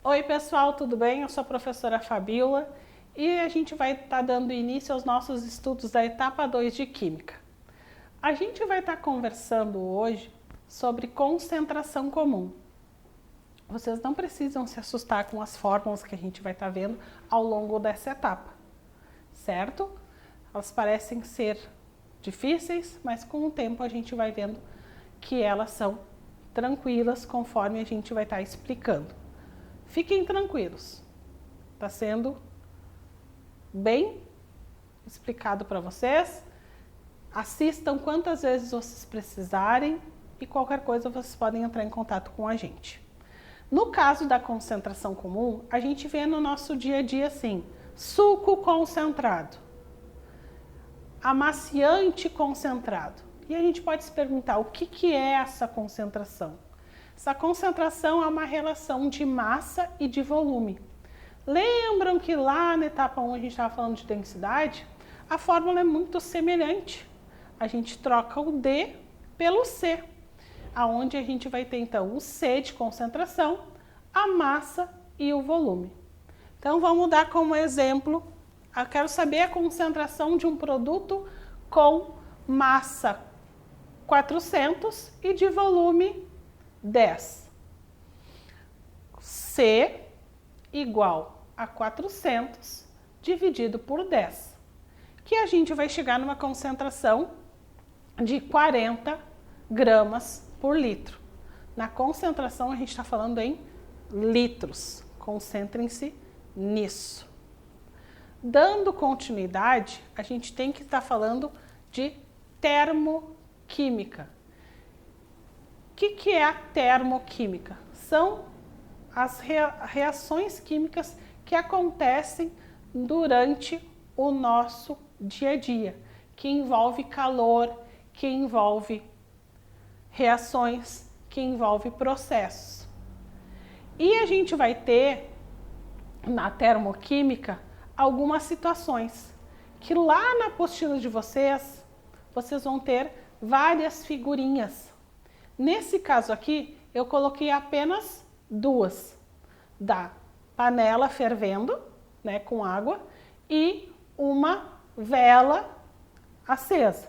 Oi pessoal, tudo bem? Eu sou a professora Fabiola e a gente vai estar dando início aos nossos estudos da etapa 2 de Química. A gente vai estar conversando hoje sobre concentração comum. Vocês não precisam se assustar com as fórmulas que a gente vai estar vendo ao longo dessa etapa, certo? Elas parecem ser difíceis, mas com o tempo a gente vai vendo que elas são tranquilas conforme a gente vai estar explicando. Fiquem tranquilos, está sendo bem explicado para vocês. Assistam quantas vezes vocês precisarem e qualquer coisa vocês podem entrar em contato com a gente. No caso da concentração comum, a gente vê no nosso dia a dia assim, suco concentrado, amaciante concentrado. E a gente pode se perguntar o que é essa concentração? Essa concentração é uma relação de massa e de volume. Lembram que lá na etapa 1 a gente estava falando de densidade? A fórmula é muito semelhante. A gente troca o D pelo C, aonde a gente vai ter então o C de concentração, a massa e o volume. Então vamos dar como exemplo, eu quero saber a concentração de um produto com massa 400 e de volume 10. C igual a 400 dividido por 10, que a gente vai chegar numa concentração de 40 gramas por litro. Na concentração a gente está falando em litros, concentrem-se nisso. Dando continuidade, a gente tem que estar falando de termoquímica. O que é a termoquímica? São as reações químicas que acontecem durante o nosso dia a dia, que envolve calor, que envolve reações, que envolve processos. E a gente vai ter na termoquímica algumas situações que lá na apostila de vocês vão ter várias figurinhas. Nesse caso aqui, eu coloquei apenas duas, da panela fervendo, né, com água, e uma vela acesa,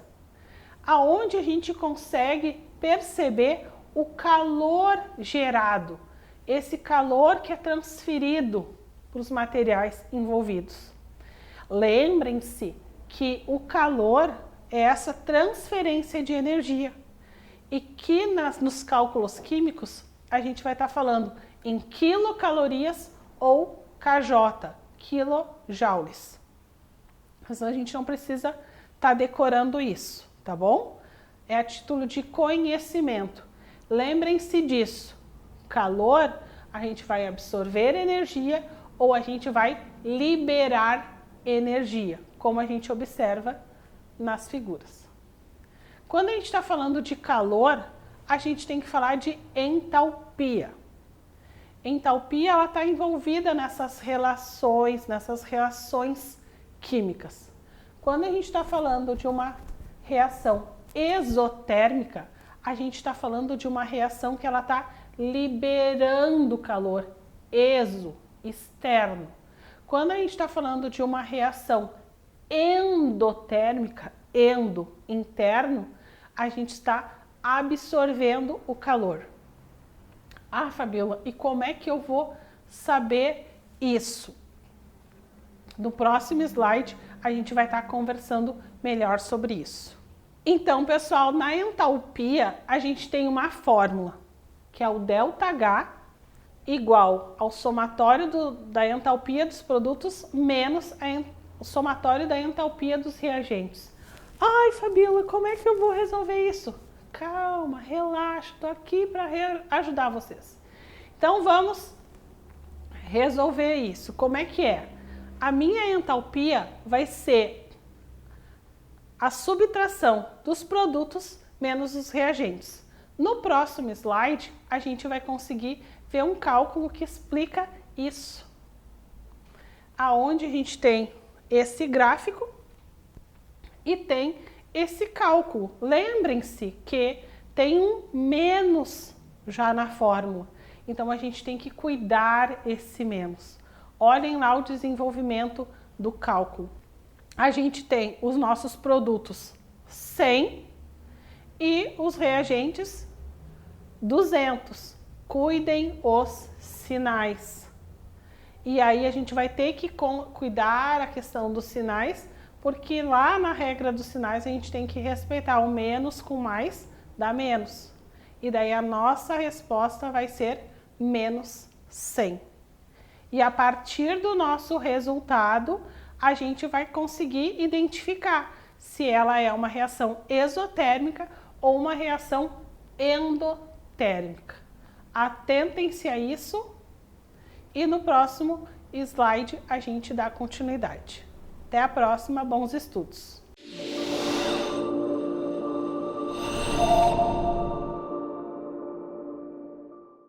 aonde a gente consegue perceber o calor gerado, esse calor que é transferido para os materiais envolvidos. Lembrem-se que o calor é essa transferência de energia. E que nos cálculos químicos a gente vai estar falando em quilocalorias ou kJ, quilojoules. Mas a gente não precisa estar decorando isso, tá bom? É a título de conhecimento. Lembrem-se disso. Calor, a gente vai absorver energia ou a gente vai liberar energia, como a gente observa nas figuras. Quando a gente está falando de calor, a gente tem que falar de entalpia. Entalpia, ela está envolvida nessas reações químicas. Quando a gente está falando de uma reação exotérmica, a gente está falando de uma reação que ela está liberando calor, externo. Quando a gente está falando de uma reação endotérmica, interno, a gente está absorvendo o calor. Ah, Fabiola, e como é que eu vou saber isso? No próximo slide, a gente vai estar conversando melhor sobre isso. Então, pessoal, na entalpia, a gente tem uma fórmula, que é o ΔH igual ao somatório da entalpia dos produtos menos o somatório da entalpia dos reagentes. Ai, Fabiola, como é que eu vou resolver isso? Calma, relaxa, estou aqui para ajudar vocês. Então, vamos resolver isso. Como é que é? A minha entalpia vai ser a subtração dos produtos menos os reagentes. No próximo slide, a gente vai conseguir ver um cálculo que explica isso. Aonde a gente tem esse gráfico e tem esse cálculo. Lembrem-se que tem um menos já na fórmula. Então a gente tem que cuidar esse menos. Olhem lá o desenvolvimento do cálculo. A gente tem os nossos produtos 100 e os reagentes 200. Cuidem os sinais. E aí a gente vai ter que cuidar a questão dos sinais, porque lá na regra dos sinais a gente tem que respeitar o menos com mais dá menos. E daí a nossa resposta vai ser menos 100. E a partir do nosso resultado, a gente vai conseguir identificar se ela é uma reação exotérmica ou uma reação endotérmica. Atentem-se a isso e no próximo slide a gente dá continuidade. Até a próxima, bons estudos!